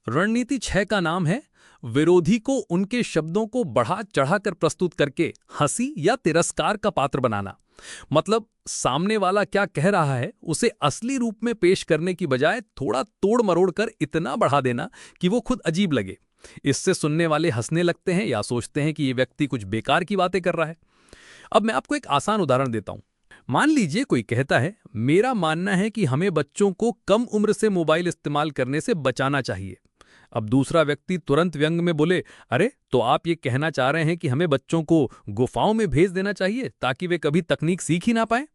रणनीति 6 का नाम है विरोधी को उनके शब्दों को बढ़ा चढ़ाकर प्रस्तुत करके हंसी या तिरस्कार का पात्र बनाना। मतलब सामने वाला क्या कह रहा है उसे असली रूप में पेश करने की बजाय थोड़ा तोड़ मरोड़ कर इतना बढ़ा देना कि वो खुद अजीब लगे। इससे सुनने वाले हंसने लगते हैं या सोचते हैं कि ये व्यक्ति कुछ बेकार की बातें कर रहा है। अब मैं आपको एक आसान उदाहरण देता हूं। मान लीजिए कोई कहता है, मेरा मानना है कि हमें बच्चों को कम उम्र से मोबाइल इस्तेमाल करने से बचाना चाहिए। अब दूसरा व्यक्ति तुरंत व्यंग में बोले, अरे तो आप ये कहना चाह रहे हैं कि हमें बच्चों को गुफाओं में भेज देना चाहिए ताकि वे कभी तकनीक सीख ही ना पाए।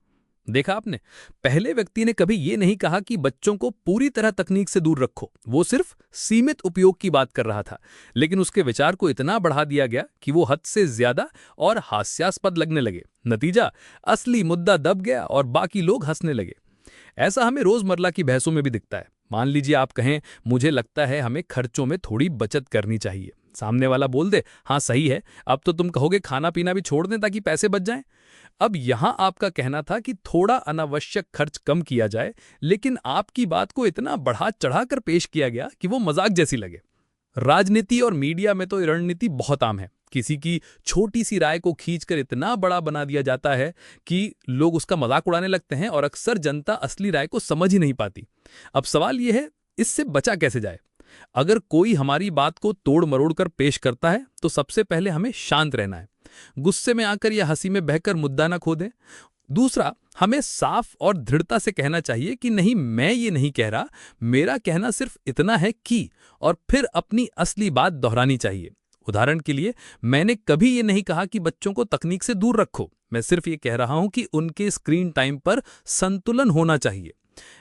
देखा आपने, पहले व्यक्ति ने कभी ये नहीं कहा कि बच्चों को पूरी तरह तकनीक से दूर रखो, वो सिर्फ सीमित उपयोग की बात कर रहा था। लेकिन उसके विचार को इतना बढ़ा दिया गया कि वो हद से ज्यादा और हास्यास्पद लगने लगे। नतीजा, असली मुद्दा दब गया और बाकी लोग हंसने लगे। ऐसा हमें रोजमर्रा की बहसों में भी दिखता है। मान लीजिए आप कहें, मुझे लगता है हमें खर्चों में थोड़ी बचत करनी चाहिए। सामने वाला बोल दे, हाँ सही है, अब तो तुम कहोगे खाना पीना भी छोड़ दें ताकि पैसे बच जाएं। अब यहां आपका कहना था कि थोड़ा अनावश्यक खर्च कम किया जाए, लेकिन आपकी बात को इतना बढ़ा चढ़ाकर पेश किया गया कि वो मजाक जैसी लगे। राजनीति और मीडिया में तो ये रणनीति बहुत आम है। किसी की छोटी सी राय को खींचकर इतना बड़ा बना दिया जाता है कि लोग उसका मजाक उड़ाने लगते हैं और अक्सर जनता असली राय को समझ ही नहीं पाती। अब सवाल यह है, इससे बचा कैसे जाए? अगर कोई हमारी बात को तोड़ मरोड़ कर पेश करता है तो सबसे पहले हमें शांत रहना है। गुस्से में आकर या हंसी में बहकर मुद्दा ना खो दें। दूसरा, हमें साफ और दृढ़ता से कहना चाहिए कि नहीं, मैं ये नहीं कह रहा, मेरा कहना सिर्फ इतना है कि, और फिर अपनी असली बात दोहरानी चाहिए। उदाहरण के लिए, मैंने कभी ये नहीं कहा कि बच्चों को तकनीक से दूर रखो, मैं सिर्फ ये कह रहा हूं कि उनके स्क्रीन टाइम पर संतुलन होना चाहिए।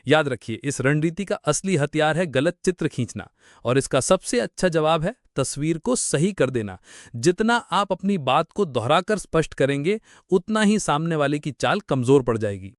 याद रखिए, इस रणनीति का असली हथियार है गलत चित्र खींचना, और इसका सबसे अच्छा जवाब है तस्वीर को सही कर देना। जितना आप अपनी बात को दोहराकर स्पष्ट करेंगे, उतना ही सामने वाले की चाल कमजोर पड़ जाएगी।